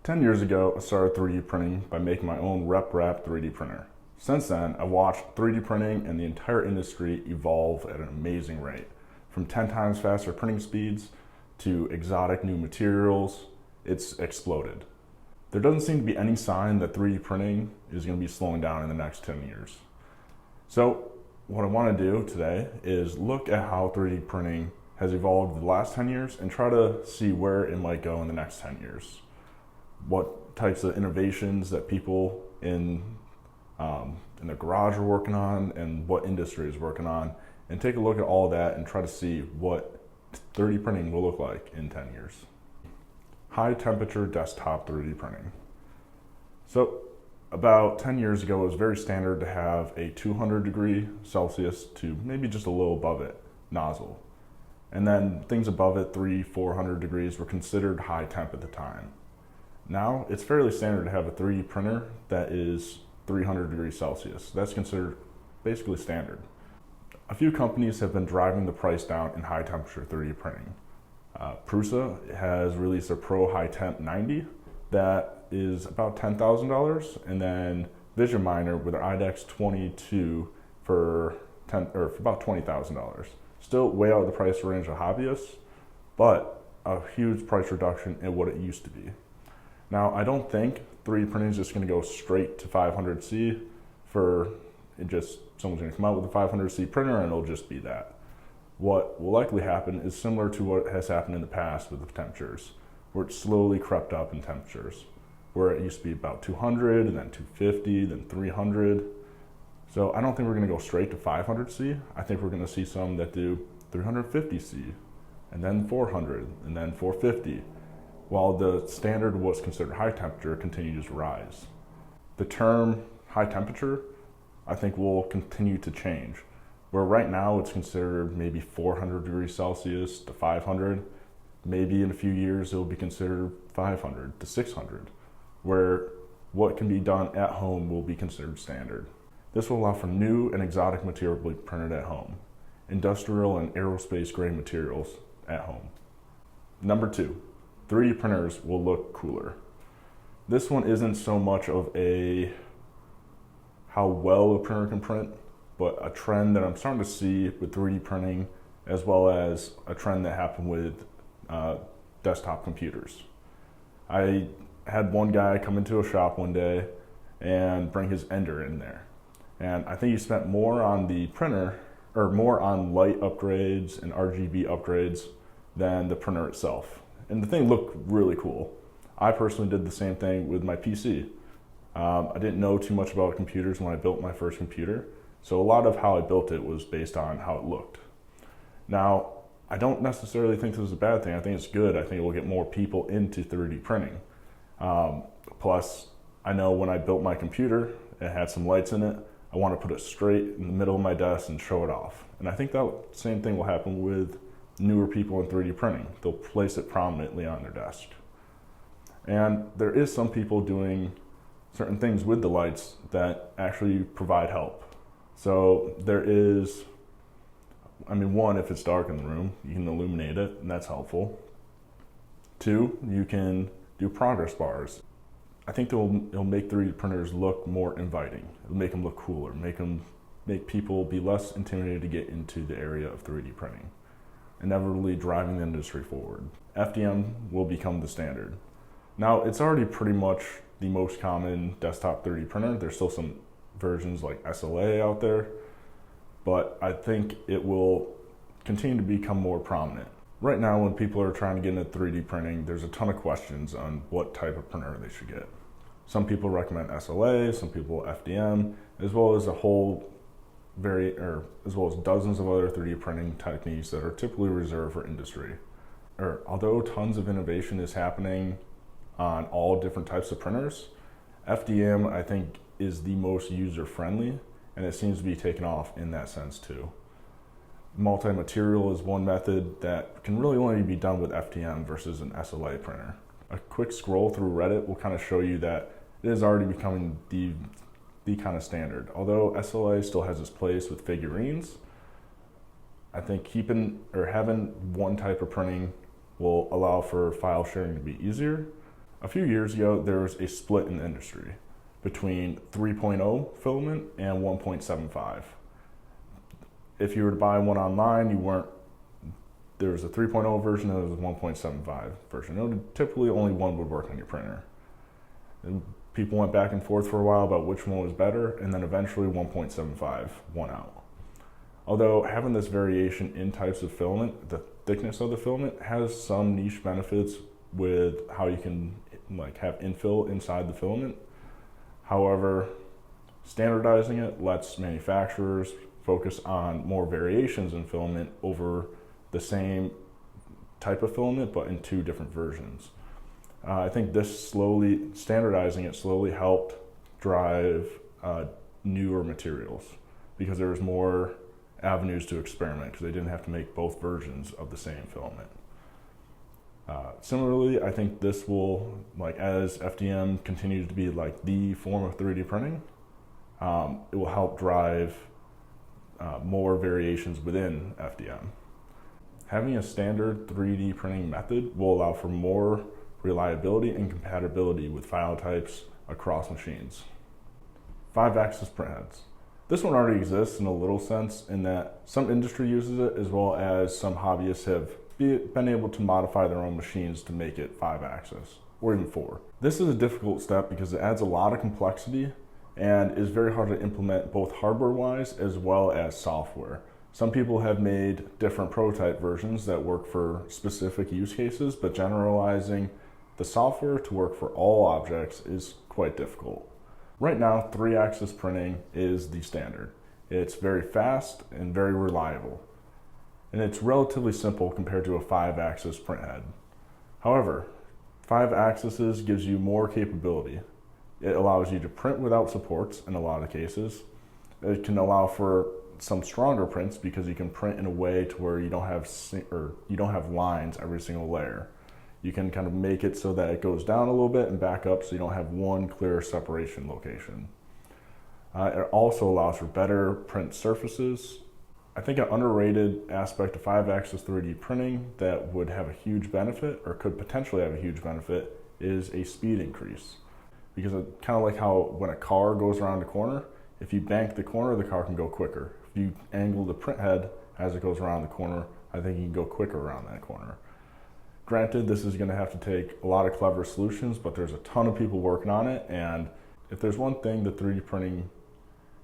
10 years ago, I started 3D printing by making my own RepRap 3D printer. Since then, I've watched 3D printing and the entire industry evolve at an amazing rate. From 10 times faster printing speeds to exotic new materials, it's exploded. There doesn't seem to be any sign that 3D printing is going to be slowing down in the next 10 years. So what I want to do today is look at how 3D printing has evolved the last 10 years and try to see where it might go in the next 10 years. What types of innovations that people in the garage are working on and what industry is working on, and take a look at all that and try to see what 3D printing will look like in 10 years. High temperature desktop 3D printing. So about 10 years ago, it was very standard to have a 200 degree Celsius to maybe just a little above it nozzle. And then things above it, 300-400 degrees, were considered high temp at the time. Now it's fairly standard to have a 3D printer that is 300 degrees Celsius. That's considered basically standard. A few companies have been driving the price down in high temperature 3D printing. Prusa has released a Pro High Temp 90 that is about $10,000, and then Vision Miner with their IDEX 22 for about $20,000. Still way out of the price range of hobbyists, but a huge price reduction in what it used to be. Now, I don't think 3D printing is just going to go straight to 500C for it. Just someone's going to come out with a 500C printer and it'll just be that. What will likely happen is similar to what has happened in the past with the temperatures, where it slowly crept up in temperatures, where it used to be about 200 and then 250, then 300. So I don't think we're going to go straight to 500C. I think we're going to see some that do 350C, and then 400, and then 450. While the standard what's considered high temperature continues to rise. The term high temperature, I think, will continue to change. Where right now it's considered maybe 400 degrees Celsius to 500, maybe in a few years it'll be considered 500 to 600, where what can be done at home will be considered standard. This will allow for new and exotic material to be printed at home, industrial and aerospace grade materials at home. Number 2. 3D printers will look cooler. This one isn't so much of a how well a printer can print, but a trend that I'm starting to see with 3D printing, as well as a trend that happened with desktop computers. I had one guy come into a shop one day and bring his Ender in there. And I think he spent more on the printer, or more on light upgrades and RGB upgrades than the printer itself. And the thing looked really cool. I personally did the same thing with my PC. I didn't know too much about computers when I built my first computer, so a lot of how I built it was based on how it looked. Now, I don't necessarily think this is a bad thing. I think it's good. I think it will get more people into 3D printing. Plus, I know when I built my computer, it had some lights in it. I want to put it straight in the middle of my desk and show it off. And I think that same thing will happen with newer people in 3D printing. They'll place it prominently on their desk. And there is some people doing certain things with the lights that actually provide help. So there is, one, if it's dark in the room, you can illuminate it, and that's helpful. 2, you can do progress bars. I think it'll make 3D printers look more inviting. It'll make them look cooler, make people be less intimidated to get into the area of 3D printing, inevitably driving the industry forward. FDM will become the standard. Now, it's already pretty much the most common desktop 3D printer. There's still some versions like SLA out there, but I think it will continue to become more prominent. Right now, when people are trying to get into 3D printing, there's a ton of questions on what type of printer they should get. Some people recommend SLA, some people FDM, as well as as well as dozens of other 3D printing techniques that are typically reserved for industry. Although tons of innovation is happening on all different types of printers, FDM, I think, is the most user-friendly, and it seems to be taken off in that sense too. Multi-material is one method that can really only be done with FDM versus an SLA printer. A quick scroll through Reddit will kind of show you that it is already becoming the kind of standard. Although SLA still has its place with figurines, I think having one type of printing will allow for file sharing to be easier. A few years ago, there was a split in the industry between 3.0 filament and 1.75. If you were to buy one online, there was a 3.0 version and there was a 1.75 version. Typically only one would work on your printer. And people went back and forth for a while about which one was better, and then eventually 1.75 won out. Although having this variation in types of filament, the thickness of the filament has some niche benefits with how you can have infill inside the filament. However, standardizing it lets manufacturers focus on more variations in filament over the same type of filament, but in two different versions. I think standardizing it slowly helped drive newer materials because there was more avenues to experiment because they didn't have to make both versions of the same filament. Similarly, I think this will, as FDM continues to be the form of 3D printing, it will help drive more variations within FDM. Having a standard 3D printing method will allow for more reliability and compatibility with file types across machines. 5-axis printheads. This one already exists in a little sense in that some industry uses it, as well as some hobbyists have been able to modify their own machines to make it 5-axis or even 4. This is a difficult step because it adds a lot of complexity and is very hard to implement both hardware-wise as well as software. Some people have made different prototype versions that work for specific use cases, but generalizing the software to work for all objects is quite difficult. Right now, 3-axis printing is the standard. It's very fast and very reliable, and it's relatively simple compared to a 5-axis printhead. However, 5 axes gives you more capability. It allows you to print without supports in a lot of cases. It can allow for some stronger prints because you can print in a way to where you don't have lines every single layer. You can kind of make it so that it goes down a little bit and back up so you don't have one clear separation location. It also allows for better print surfaces. I think an underrated aspect of 5-axis 3D printing that would have a huge benefit, or could potentially have a huge benefit, is a speed increase. Because it's kind of like how when a car goes around a corner, if you bank the corner, the car can go quicker. If you angle the print head as it goes around the corner, I think you can go quicker around that corner. Granted, this is going to have to take a lot of clever solutions, but there's a ton of people working on it, and if there's one thing the 3D printing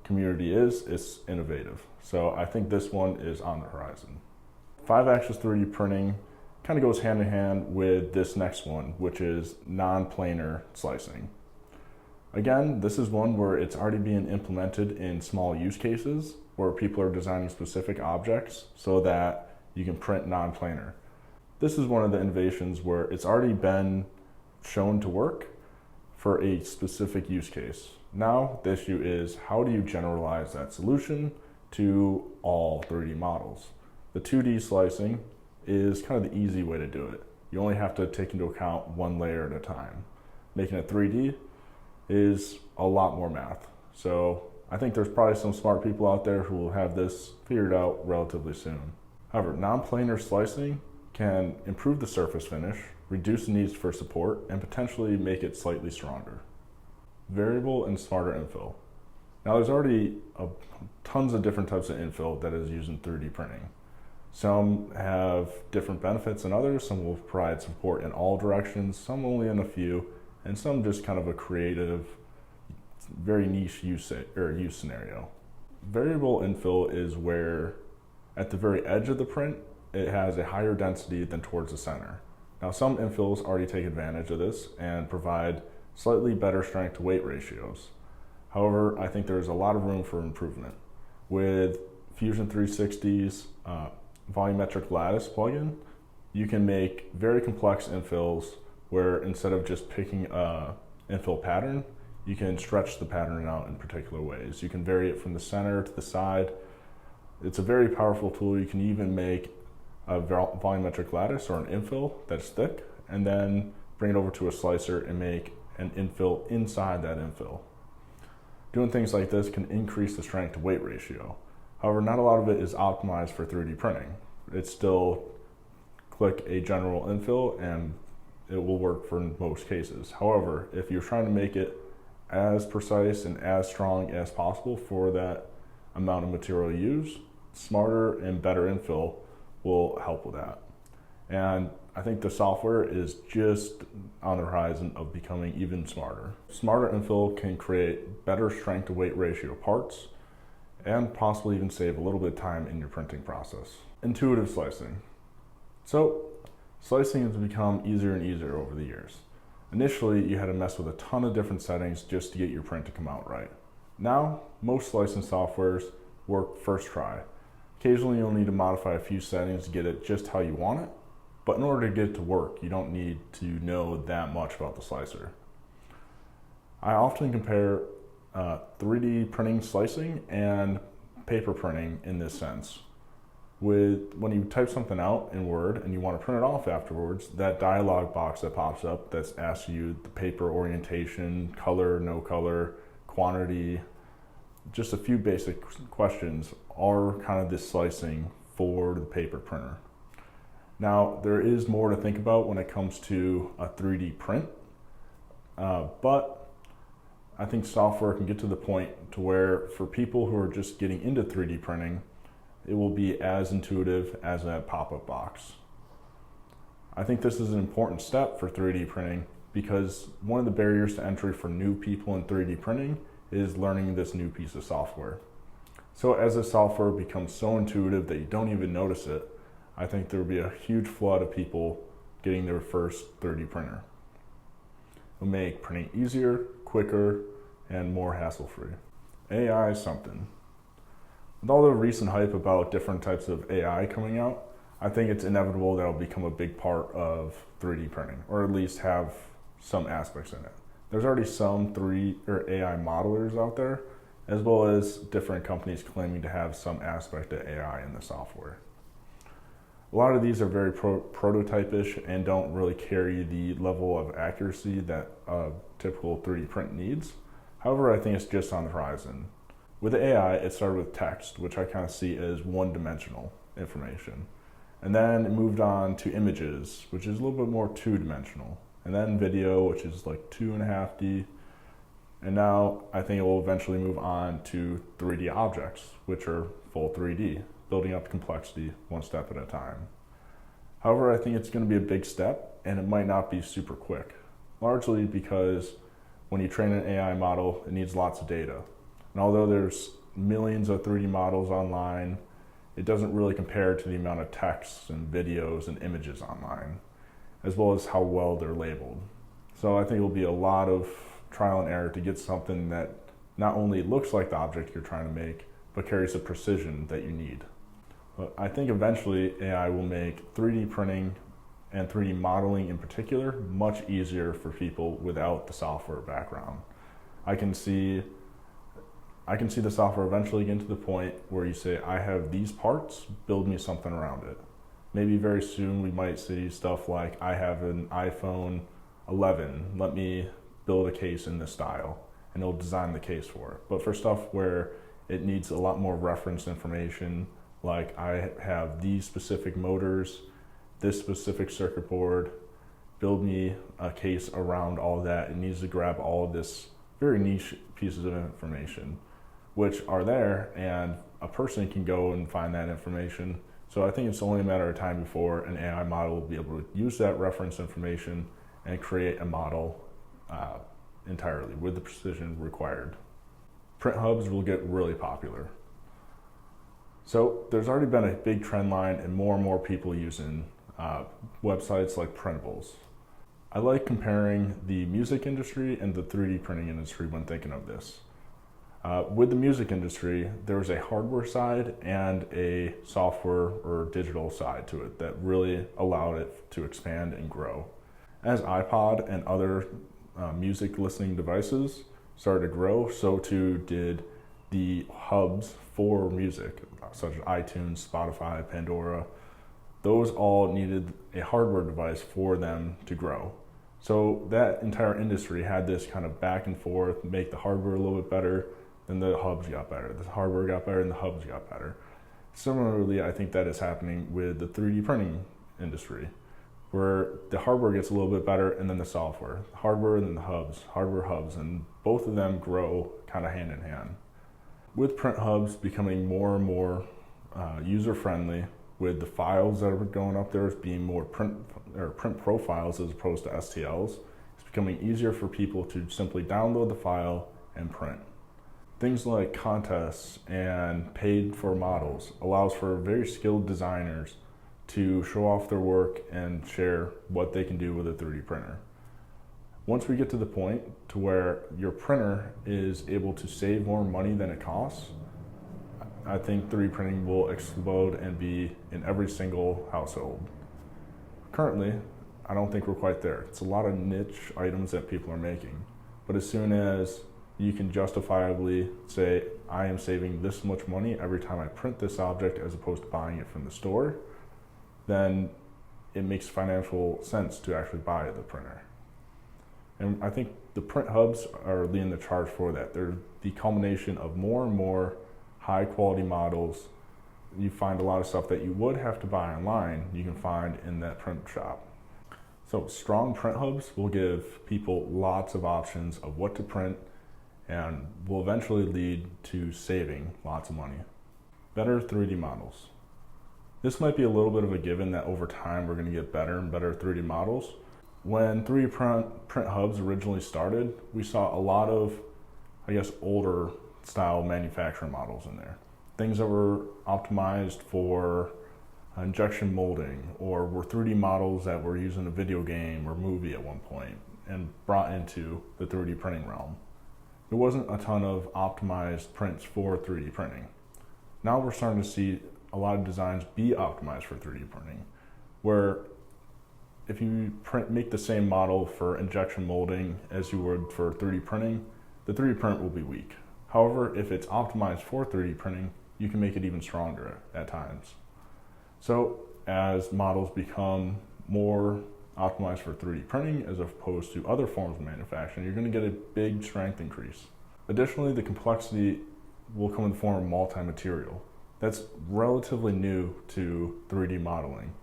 community is, it's innovative. So I think this one is on the horizon. 5-axis 3D printing kind of goes hand in hand with this next one, which is non-planar slicing. Again, this is one where it's already being implemented in small use cases where people are designing specific objects so that you can print non-planar. This is one of the innovations where it's already been shown to work for a specific use case. Now, the issue is how do you generalize that solution to all 3D models? The 2D slicing is kind of the easy way to do it. You only have to take into account one layer at a time. Making it 3D is a lot more math. So I think there's probably some smart people out there who will have this figured out relatively soon. However, non-planar slicing can improve the surface finish, reduce the needs for support, and potentially make it slightly stronger. Variable and smarter infill. Now there's already tons of different types of infill that is used in 3D printing. Some have different benefits than others. Some will provide support in all directions, some only in a few, and some just kind of a creative, very niche use scenario. Variable infill is where at the very edge of the print, it has a higher density than towards the center. Now some infills already take advantage of this and provide slightly better strength to weight ratios. However, I think there's a lot of room for improvement. With Fusion 360's volumetric lattice plugin, you can make very complex infills where instead of just picking a infill pattern, you can stretch the pattern out in particular ways. You can vary it from the center to the side. It's a very powerful tool. You can even make a volumetric lattice or an infill that's thick, and then bring it over to a slicer and make an infill inside that infill. Doing things like this can increase the strength to weight ratio. However, not a lot of it is optimized for 3D printing. It's still click a general infill and it will work for most cases. However, if you're trying to make it as precise and as strong as possible for that amount of material used, smarter and better infill will help with that. And I think the software is just on the horizon of becoming even smarter. Smarter infill can create better strength to weight ratio parts and possibly even save a little bit of time in your printing process. Intuitive slicing. So, slicing has become easier and easier over the years. Initially, you had to mess with a ton of different settings just to get your print to come out right. Now, most slicing softwares work first try. Occasionally, you'll need to modify a few settings to get it just how you want it, but in order to get it to work, you don't need to know that much about the slicer. I often compare 3D printing slicing and paper printing in this sense. When you type something out in Word and you want to print it off afterwards, that dialog box that pops up that asks you the paper orientation, color, no color, quantity, just a few basic questions are kind of this slicing for the paper printer. Now, there is more to think about when it comes to a 3D print, but I think software can get to the point to where for people who are just getting into 3D printing, it will be as intuitive as a pop-up box. I think this is an important step for 3D printing because one of the barriers to entry for new people in 3D printing is learning this new piece of software. So as the software becomes so intuitive that you don't even notice it, I think there will be a huge flood of people getting their first 3D printer. It'll make printing easier, quicker, and more hassle-free. AI is something. With all the recent hype about different types of AI coming out, I think it's inevitable that it'll become a big part of 3D printing, or at least have some aspects in it. There's already some AI modelers out there, as well as different companies claiming to have some aspect of AI in the software. A lot of these are very prototype-ish and don't really carry the level of accuracy that a typical 3D print needs. However, I think it's just on the horizon. With AI, it started with text, which I kind of see as one-dimensional information. And then it moved on to images, which is a little bit more two-dimensional. And then video, which is like 2.5D. And now I think it will eventually move on to 3D objects, which are full 3D, building up complexity one step at a time. However, I think it's going to be a big step, and it might not be super quick, largely because when you train an AI model, it needs lots of data. And although there's millions of 3D models online, it doesn't really compare to the amount of texts and videos and images online, as well as how well they're labeled. So I think it will be a lot of trial and error to get something that not only looks like the object you're trying to make, but carries the precision that you need. But I think eventually AI will make 3D printing and 3D modeling in particular much easier for people without the software background. I can see the software eventually getting to the point where you say, I have these parts, build me something around it. Maybe very soon we might see stuff like, I have an iPhone 11, let me build a case in this style, and it'll design the case for it. But for stuff where it needs a lot more reference information, like I have these specific motors, this specific circuit board, build me a case around all of that. It needs to grab all of this very niche pieces of information, which are there, and a person can go and find that information. So I think it's only a matter of time before an AI model will be able to use that reference information and create a model entirely with the precision required. Print hubs will get really popular. So there's already been a big trend line and more people using websites like Printables. I like comparing the music industry and the 3D printing industry when thinking of this. With the music industry, there was a hardware side and a software or digital side to it that really allowed it to expand and grow. As iPod and other music listening devices started to grow, so too did the hubs for music, such as iTunes, Spotify, Pandora. Those all needed a hardware device for them to grow. So that entire industry had this kind of back and forth, make the hardware a little bit better, then the hubs got better. The hardware got better and the hubs got better. Similarly, I think that is happening with the 3D printing industry. where the hardware gets a little bit better and then the software. Hardware and then the hubs, hardware hubs, and both of them grow kind of hand in hand. With print hubs becoming more and more user-friendly, with the files that are going up there as being more print profiles as opposed to STLs, it's becoming easier for people to simply download the file and print. Things like contests and paid for models allows for very skilled designers to show off their work and share what they can do with a 3D printer. Once we get to the point to where your printer is able to save more money than it costs, I think 3D printing will explode and be in every single household. Currently, I don't think we're quite there. It's a lot of niche items that people are making. But as soon as you can justifiably say, I am saving this much money every time I print this object as opposed to buying it from the store, then it makes financial sense to actually buy the printer. And I think the print hubs are leading the charge for that. They're the culmination of more and more high quality models. You find a lot of stuff that you would have to buy online, you can find in that print shop. So strong print hubs will give people lots of options of what to print and will eventually lead to saving lots of money. Better 3D models. This might be a little bit of a given that over time we're going to get better and better 3D models. When 3D print hubs originally started, we saw a lot of, older style manufacturing models in there. Things that were optimized for injection molding, or were 3D models that were used in a video game or movie at one point and brought into the 3D printing realm. There wasn't a ton of optimized prints for 3D printing. Now we're starting to see a lot of designs be optimized for 3D printing, where if you make the same model for injection molding as you would for 3D printing, the 3D print will be weak. However, if it's optimized for 3D printing, you can make it even stronger at times. So as models become more optimized for 3D printing as opposed to other forms of manufacturing, you're going to get a big strength increase. Additionally, the complexity will come in the form of multi-material. That's relatively new to 3D modeling.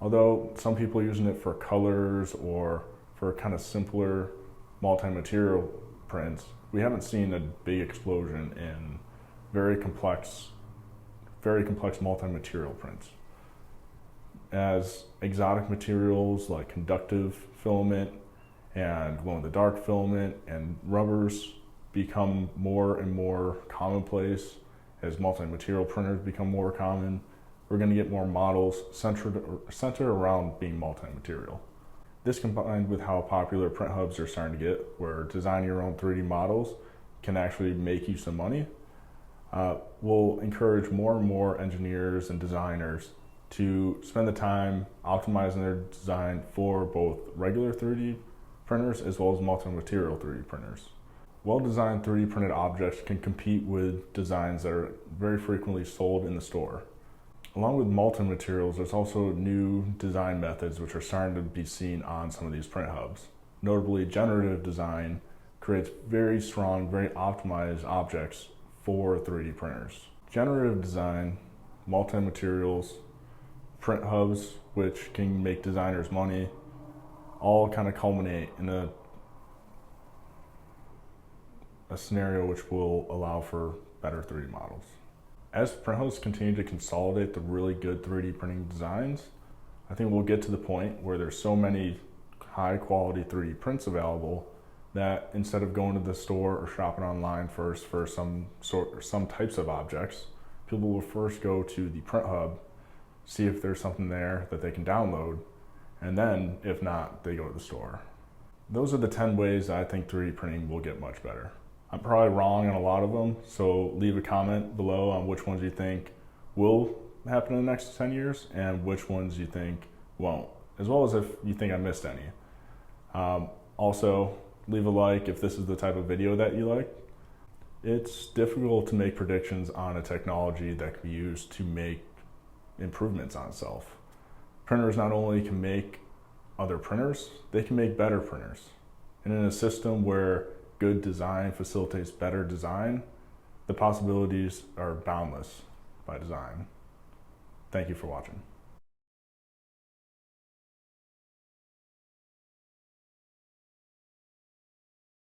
Although some people are using it for colors or for kind of simpler multi-material prints, we haven't seen a big explosion in very complex multi-material prints. As exotic materials like conductive filament and glow-in-the-dark filament and rubbers become more and more commonplace, as multi-material printers become more common, we're going to get more models centered around being multi-material. This combined with how popular print hubs are starting to get, where designing your own 3D models can actually make you some money, will encourage more and more engineers and designers to spend the time optimizing their design for both regular 3D printers as well as multi-material 3D printers. Well-designed 3D printed objects can compete with designs that are very frequently sold in the store. Along with multi-materials, there's also new design methods which are starting to be seen on some of these print hubs. Notably, generative design creates very strong, very optimized objects for 3D printers. Generative design, multi-materials, print hubs, which can make designers money, all kind of culminate in a scenario which will allow for better 3D models. As print hubs continue to consolidate the really good 3D printing designs, I think we'll get to the point where there's so many high quality 3D prints available that instead of going to the store or shopping online first for some types of objects, people will first go to the print hub, see if there's something there that they can download, and then if not, they go to the store. Those are the 10 ways that I think 3D printing will get much better. I'm probably wrong on a lot of them, so leave a comment below on which ones you think will happen in the next 10 years and which ones you think won't, as well as if you think I missed any. Also, leave a like if this is the type of video that you like. It's difficult to make predictions on a technology that can be used to make improvements on itself. Printers not only can make other printers, they can make better printers. And in a system where good design facilitates better design, the possibilities are boundless by design. Thank you for watching.